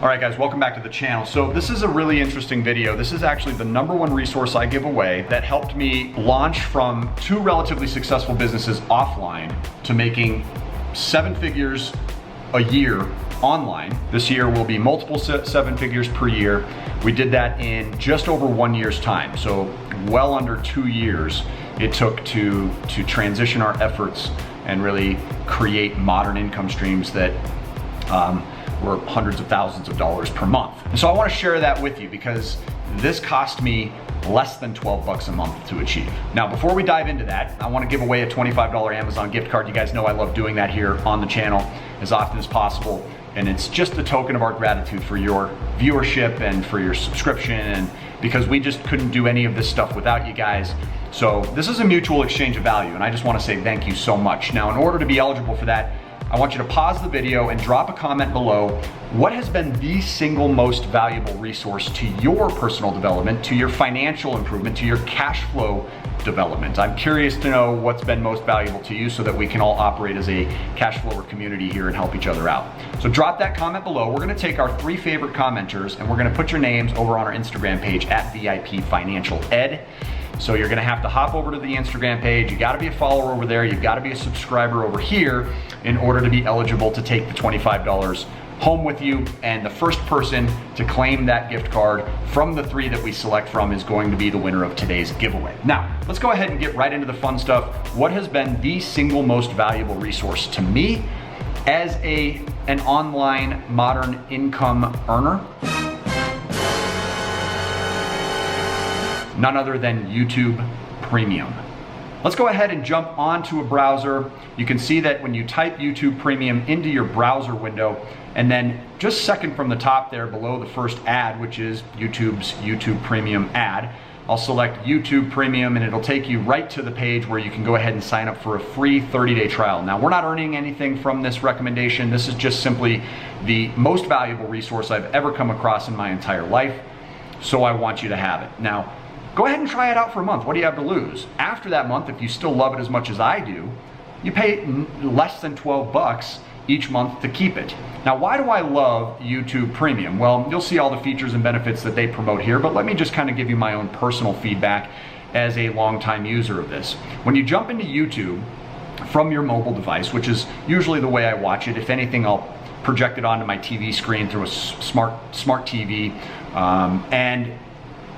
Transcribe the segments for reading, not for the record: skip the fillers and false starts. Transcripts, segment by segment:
All right guys, welcome back to the channel. So this is a really interesting video. This is actually the #1 resource I give away that helped me launch from 2 relatively successful businesses offline to making 7 figures a year online. This year will be multiple 7 figures per year. We did that in just over 1 year's time. So well under 2 years it took to transition our efforts and really create modern income streams that were hundreds of thousands of dollars per month. And so I want to share that with you because this cost me less than 12 bucks a month to achieve. Now, before we dive into that, I want to give away a $25 Amazon gift card. You guys know I love doing that here on the channel as often as possible. And it's just a token of our gratitude for your viewership and for your subscription, and because we just couldn't do any of this stuff without you guys. So this is a mutual exchange of value, and I just want to say thank you so much. Now, in order to be eligible for that, I want you to pause the video and drop a comment below. What has been the single most valuable resource to your personal development, to your financial improvement, to your cash flow development? I'm curious to know what's been most valuable to you so that we can all operate as a cash flower community here and help each other out. So drop that comment below. We're gonna take our 3 favorite commenters and we're gonna put your names over on our Instagram page at VIP Financial Ed. So you're gonna have to hop over to the Instagram page. You gotta be a follower over there. You've gotta be a subscriber over here in order to be eligible to take the $25 home with you. And the first person to claim that gift card from the 3 that we select from is going to be the winner of today's giveaway. Now, let's go ahead and get right into the fun stuff. What has been the single most valuable resource to me as an online modern income earner? None other than YouTube Premium. Let's go ahead and jump onto a browser. You can see that when you type YouTube Premium into your browser window, and then just second from the top there below the first ad, which is YouTube's YouTube Premium ad, I'll select YouTube Premium and it'll take you right to the page where you can go ahead and sign up for a free 30-day trial. Now, we're not earning anything from this recommendation. This is just simply the most valuable resource I've ever come across in my entire life, so I want you to have it. Now, go ahead and try it out for a month. What do you have to lose? After that month, if you still love it as much as I do, you pay less than 12 bucks each month to keep it. Now, why do I love YouTube Premium? Well, you'll see all the features and benefits that they promote here, but let me just kind of give you my own personal feedback as a longtime user of this. When you jump into YouTube from your mobile device, which is usually the way I watch it, if anything, I'll project it onto my TV screen through a smart TV, and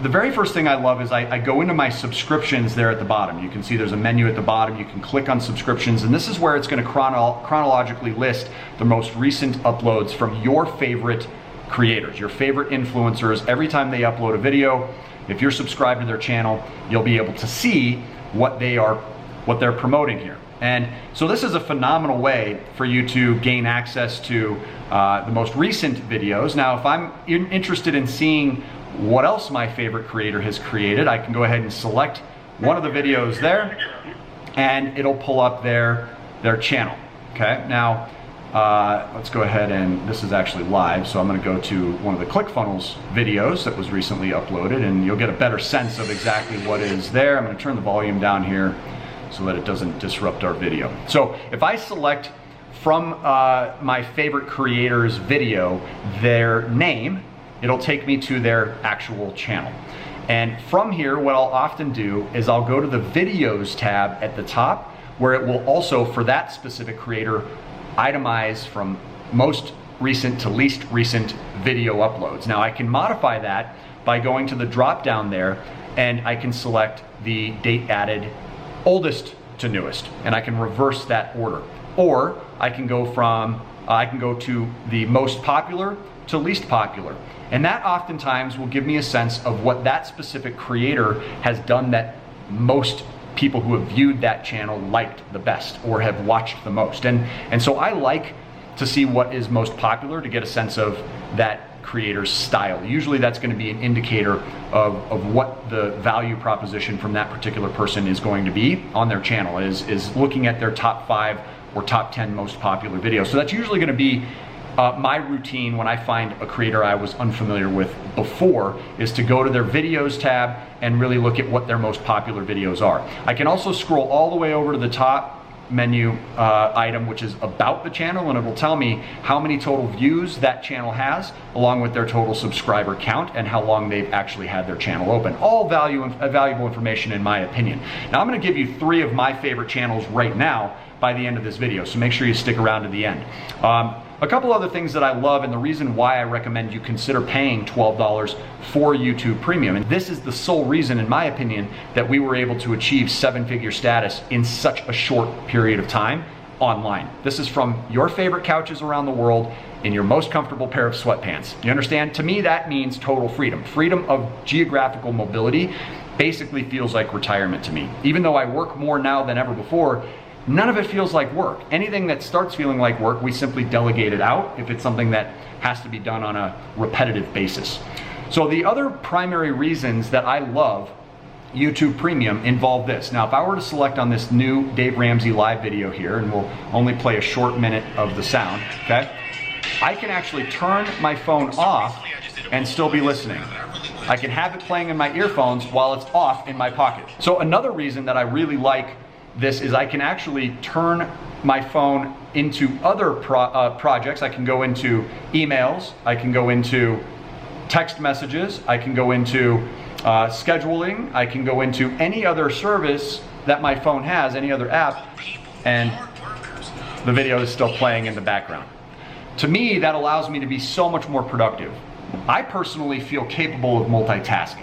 the very first thing I love is I go into my subscriptions there at the bottom. You can see there's a menu at the bottom. You can click on subscriptions, and this is where it's going to chronologically list the most recent uploads from your favorite creators, your favorite influencers. Every time they upload a video, if you're subscribed to their channel, you'll be able to see what they're promoting here. And so this is a phenomenal way for you to gain access to the most recent videos. Now, if I'm interested in seeing what else my favorite creator has created, I can go ahead and select one of the videos there and it'll pull up their channel. Okay, now let's go ahead, and this is actually live, so I'm going to go to one of the ClickFunnels videos that was recently uploaded and you'll get a better sense of exactly what is there. I'm going to turn the volume down here so that it doesn't disrupt our video. So if I select from my favorite creator's video their name, it'll take me to their actual channel. And from here, what I'll often do is I'll go to the videos tab at the top, where it will also, for that specific creator, itemize from most recent to least recent video uploads. Now, I can modify that by going to the drop down there, and I can select the date added oldest to newest, and I can reverse that order. Or I can go to the most popular to least popular. And that oftentimes will give me a sense of what that specific creator has done that most people who have viewed that channel liked the best or have watched the most. And so I like to see what is most popular to get a sense of that creator's style. Usually that's going to be an indicator of what the value proposition from that particular person is going to be on their channel, is looking at their top 5 or top 10 most popular videos. So that's usually going to be my routine when I find a creator I was unfamiliar with before, is to go to their videos tab and really look at what their most popular videos are. I can also scroll all the way over to the top menu item, which is about the channel, and it will tell me how many total views that channel has, along with their total subscriber count and how long they've actually had their channel open. All valuable information in my opinion. Now I'm going to give you 3 of my favorite channels right now by the end of this video, so make sure you stick around to the end. A couple other things that I love, and the reason why I recommend you consider paying $12 for YouTube Premium, and this is the sole reason, in my opinion, that we were able to achieve 7-figure status in such a short period of time online. This is from your favorite couches around the world in your most comfortable pair of sweatpants. You understand? To me, that means total freedom. Freedom of geographical mobility basically feels like retirement to me. Even though I work more now than ever before, none of it feels like work. Anything that starts feeling like work, we simply delegate it out if it's something that has to be done on a repetitive basis. So the other primary reasons that I love YouTube Premium involve this. Now, if I were to select on this new Dave Ramsey live video here, and we'll only play a short minute of the sound, okay? I can actually turn my phone off and still be listening. I can have it playing in my earphones while it's off in my pocket. So another reason that I really like this is I can actually turn my phone into other projects. I can go into emails, I can go into text messages, I can go into scheduling, I can go into any other service that my phone has, any other app, and the video is still playing in the background. To me, that allows me to be so much more productive. I personally feel capable of multitasking.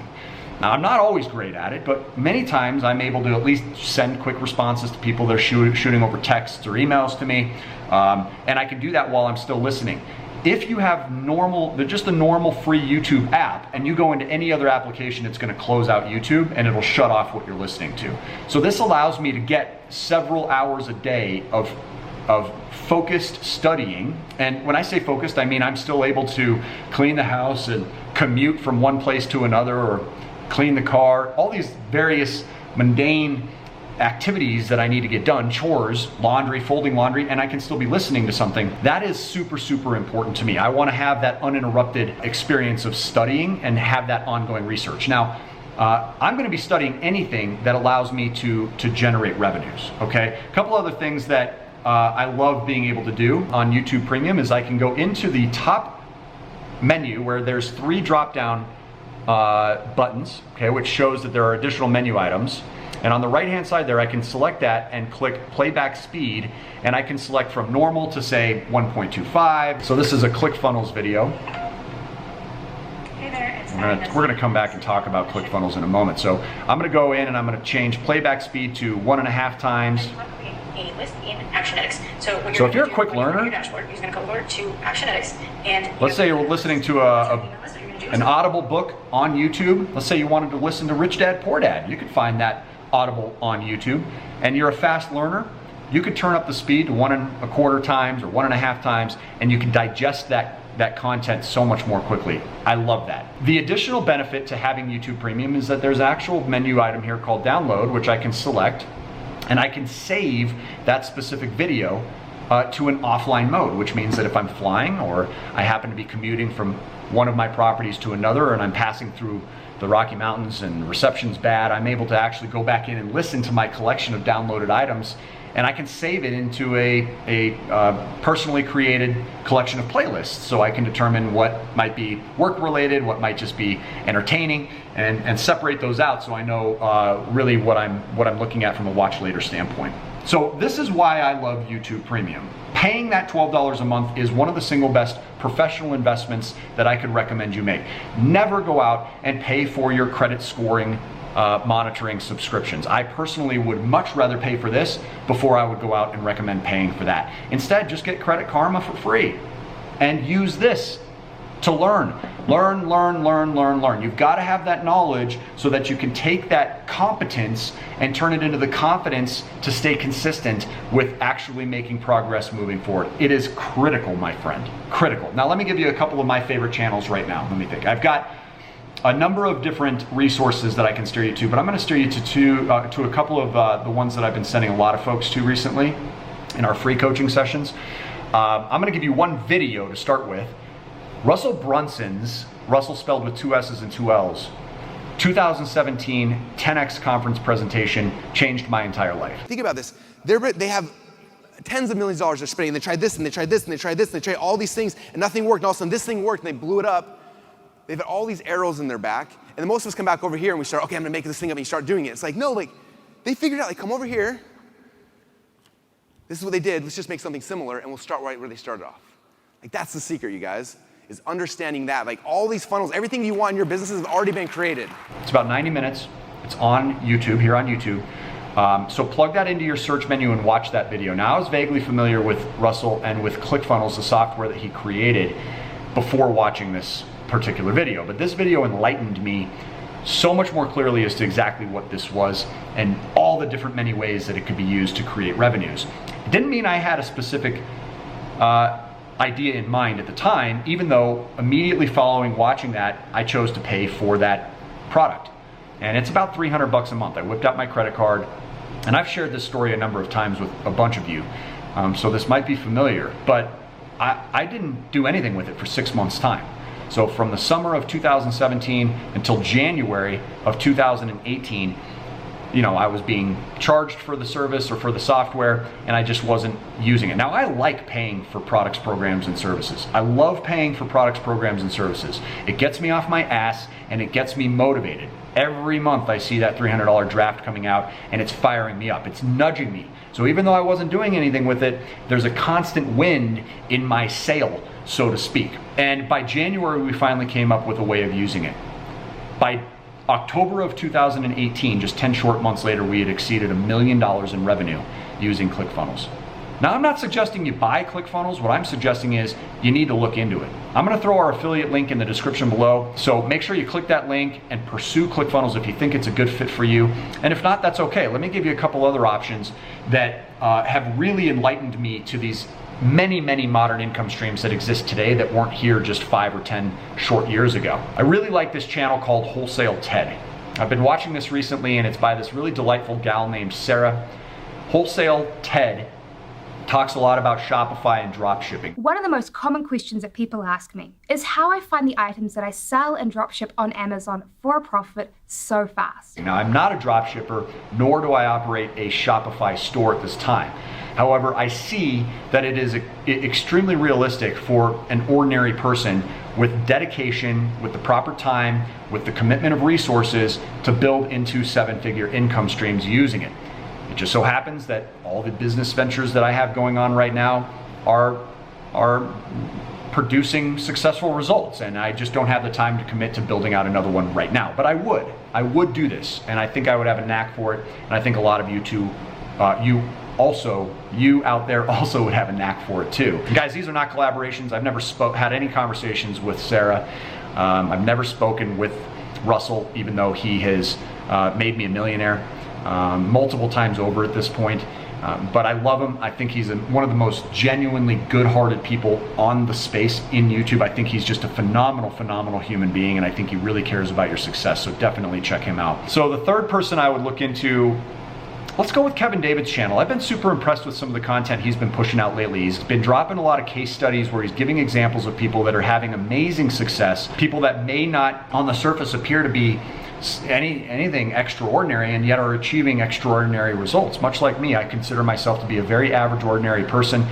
Now, I'm not always great at it, but many times I'm able to at least send quick responses to people that are shooting over texts or emails to me, and I can do that while I'm still listening. If you have just a normal free YouTube app, and you go into any other application, it's going to close out YouTube and it'll shut off what you're listening to. So this allows me to get several hours a day of focused studying. And when I say focused, I mean I'm still able to clean the house and commute from one place to another, or clean the car, all these various mundane activities that I need to get done, chores, laundry, folding laundry, and I can still be listening to something. That is super, super important to me. I want to have that uninterrupted experience of studying and have that ongoing research. Now, I'm going to be studying anything that allows me to generate revenues, okay? A couple other things that I love being able to do on YouTube Premium is I can go into the top menu where there's 3 drop-down buttons, okay, which shows that there are additional menu items. And on the right hand side there, I can select that and click playback speed, and I can select from normal to say 1.25. So this is a ClickFunnels video. Hey there, it's we're gonna come back and talk about ClickFunnels in a moment. So I'm gonna go in and I'm gonna change playback speed to 1.5 times. a list in Actionetics. So if you're a quick learner, your dashboard, you're going to go over to Actionetics, and let's say you're listening to an Audible book on YouTube. Let's say you wanted to listen to Rich Dad Poor Dad. You could find that Audible on YouTube, and you're a fast learner. You could turn up the speed to 1.25 times or 1.5 times, and you can digest that content so much more quickly. I love that. The additional benefit to having YouTube Premium is that there's an actual menu item here called download, which I can select, and I can save that specific video to an offline mode, which means that if I'm flying or I happen to be commuting from one of my properties to another and I'm passing through the Rocky Mountains and reception's bad, I'm able to actually go back in and listen to my collection of downloaded items, and I can save it into a personally created collection of playlists, so I can determine what might be work related, what might just be entertaining, and separate those out so I know really what I'm looking at from a watch later standpoint. So this is why I love YouTube Premium. Paying that $12 a month is one of the single best professional investments that I could recommend you make. Never go out and pay for your credit scoring monitoring subscriptions. I personally would much rather pay for this before I would go out and recommend paying for that. Instead, just get Credit Karma for free and use this to learn. Learn. You've got to have that knowledge so that you can take that competence and turn it into the confidence to stay consistent with actually making progress moving forward. It is critical, my friend, critical. Now let me give you a couple of my favorite channels right now. Let me think. I've got a number of different resources that I can steer you to, but I'm going to steer you to a couple of the ones that I've been sending a lot of folks to recently in our free coaching sessions. I'm going to give you one video to start with. Russell Brunson's, Russell spelled with 2 S's and 2 L's, 2017 10X conference presentation changed my entire life. Think about this. They have tens of millions of dollars they're spending. They tried this and they tried this and they tried this and they tried all these things and nothing worked. And all of a sudden this thing worked and they blew it up. They've got all these arrows in their back. And then most of us come back over here and we start, okay, I'm gonna make this thing up, and you start doing it. It's like, no, like, they figured out, like, come over here. This is what they did. Let's just make something similar and we'll start right where they started off. Like, that's the secret, you guys, is understanding that. Like, all these funnels, everything you want in your businesses have already been created. It's about 90 minutes. It's on YouTube, here on YouTube. So plug that into your search menu and watch that video. Now, I was vaguely familiar with Russell and with ClickFunnels, the software that he created, before watching this particular video. But this video enlightened me so much more clearly as to exactly what this was and all the different many ways that it could be used to create revenues. It didn't mean I had a specific idea in mind at the time, even though immediately following watching that, I chose to pay for that product. And it's about $300 a month. I whipped out my credit card, and I've shared this story a number of times with a bunch of you, so this might be familiar, but I didn't do anything with it for 6 months' time. So from the summer of 2017 until January of 2018, I was being charged for the service or for the software, and I just wasn't using it. Now, I like paying for products, programs, and services. I love paying for products, programs, and services. It gets me off my ass, and it gets me motivated. Every month I see that $300 draft coming out, and it's firing me up. It's nudging me. So even though I wasn't doing anything with it, there's a constant wind in my sail, so to speak. And by January, we finally came up with a way of using it. By October of 2018, just 10 short months later, we had exceeded $1 million in revenue using ClickFunnels. Now, I'm not suggesting you buy ClickFunnels. What I'm suggesting is you need to look into it. I'm gonna throw our affiliate link in the description below, so make sure you click that link and pursue ClickFunnels if you think it's a good fit for you. And if not, that's okay. Let me give you a couple other options that have really enlightened me to these many, many modern income streams that exist today that weren't here just 5 or 10 short years ago. I really like this channel called Wholesale Ted. I've been watching this recently, and it's by this really delightful gal named Sarah. Wholesale Ted talks a lot about Shopify and drop shipping. One of the most common questions that people ask me is how I find the items that I sell and drop ship on Amazon for a profit so fast. Now, I'm not a drop shipper, nor do I operate a Shopify store at this time. However, I see that it is extremely realistic for an ordinary person with dedication, with the proper time, with the commitment of resources to build into 7-figure income streams using it. It just so happens that all the business ventures that I have going on right now are producing successful results, and I just don't have the time to commit to building out another one right now. But I would do this, and I think I would have a knack for it, and I think a lot of you too, you out there also would have a knack for it too. Guys, these are not collaborations. I've never had any conversations with Sarah. I've never spoken with Russell, even though he has made me a millionaire multiple times over at this point. But I love him. I think he's one of the most genuinely good-hearted people on the space in YouTube. I think he's just a phenomenal, phenomenal human being, and I think he really cares about your success, so definitely check him out. So the third person I would look into, let's go with Kevin David's channel. I've been super impressed with some of the content he's been pushing out lately. He's been dropping a lot of case studies where he's giving examples of people that are having amazing success, people that may not on the surface appear to be anything extraordinary and yet are achieving extraordinary results. Much like me, I consider myself to be a very average, ordinary person,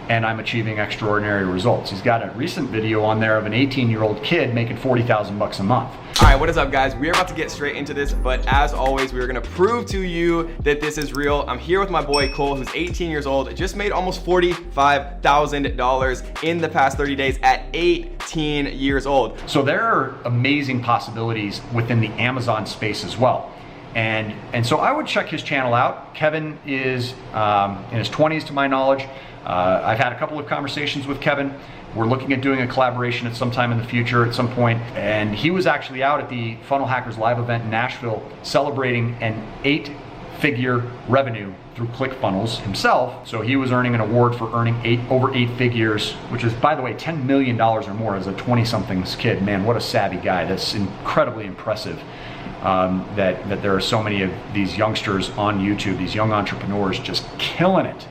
and I'm achieving extraordinary results. He's got a recent video on there of an 18-year-old kid making 40,000 bucks a month. All right, what is up, guys? We're about to get straight into this, but as always, we're gonna prove to you that this is real. I'm here with my boy Cole, who's 18 years old, just made almost $45,000 in the past 30 days at 18 years old. So there are amazing possibilities within the Amazon space as well. And so I would check his channel out. Kevin is in his 20s to my knowledge. I've had a couple of conversations with Kevin. We're looking at doing a collaboration at some time in the future at some point. And he was actually out at the Funnel Hackers live event in Nashville celebrating an 8-figure revenue through ClickFunnels himself. So he was earning an award for earning over 8 figures, which is, by the way, $10 million or more as a 20-somethings kid. Man, what a savvy guy. That's incredibly impressive. That there are so many of these youngsters on YouTube, these young entrepreneurs just killing it,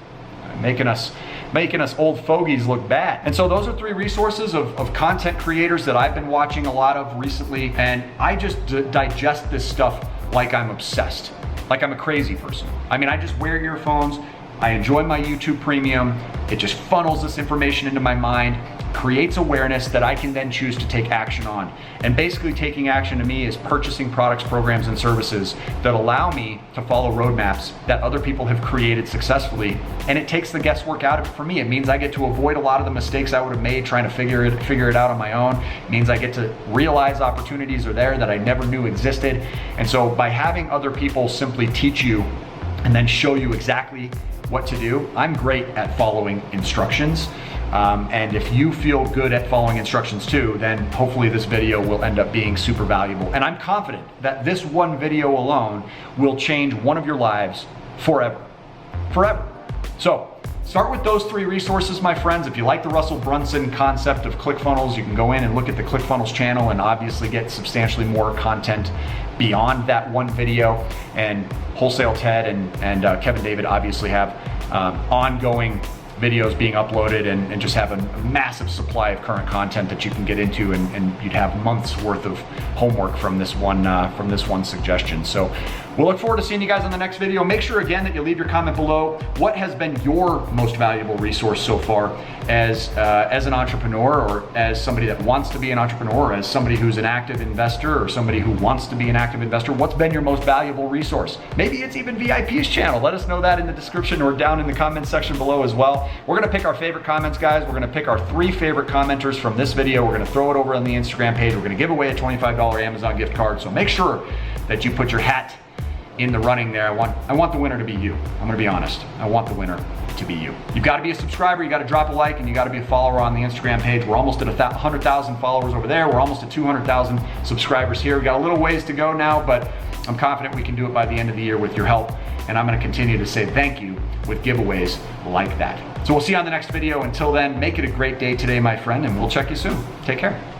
making us making us old fogies look bad. And so those are 3 resources of content creators that I've been watching a lot of recently, and I just digest this stuff like I'm obsessed, like I'm a crazy person. I mean, I just wear earphones, I enjoy my YouTube Premium, it just funnels this information into my mind, creates awareness that I can then choose to take action on. And basically taking action to me is purchasing products, programs, and services that allow me to follow roadmaps that other people have created successfully. And it takes the guesswork out of it for me. It means I get to avoid a lot of the mistakes I would have made trying to figure it out on my own. It means I get to realize opportunities are there that I never knew existed. And so by having other people simply teach you and then show you exactly what to do, I'm great at following instructions. And if you feel good at following instructions too, then hopefully this video will end up being super valuable. And I'm confident that this one video alone will change one of your lives forever. Forever. So start with those 3 resources, my friends. If you like the Russell Brunson concept of ClickFunnels, you can go in and look at the ClickFunnels channel and obviously get substantially more content beyond that one video. And Wholesale Ted and Kevin David obviously have ongoing videos being uploaded and just have a massive supply of current content that you can get into, and you'd have months worth of homework from this one suggestion. So we'll look forward to seeing you guys on the next video. Make sure again that you leave your comment below. What has been your most valuable resource so far as an entrepreneur, or as somebody that wants to be an entrepreneur, or as somebody who's an active investor, or somebody who wants to be an active investor? What's been your most valuable resource? Maybe it's even VIP's channel. Let us know that in the description or down in the comment section below as well. We're gonna pick our favorite comments, guys. We're gonna pick our 3 favorite commenters from this video. We're gonna throw it over on the Instagram page. We're gonna give away a $25 Amazon gift card. So make sure that you put your hat in the running there. I want the winner to be you. I'm gonna be honest. I want the winner to be you. You've got to be a subscriber, you got to drop a like, and you got to be a follower on the Instagram page. We're almost at 100,000 followers over there. We're almost at 200,000 subscribers here. We got a little ways to go now, but I'm confident we can do it by the end of the year with your help. And I'm going to continue to say thank you with giveaways like that. So we'll see you on the next video. Until then, make it a great day today, my friend, and we'll check you soon. Take care.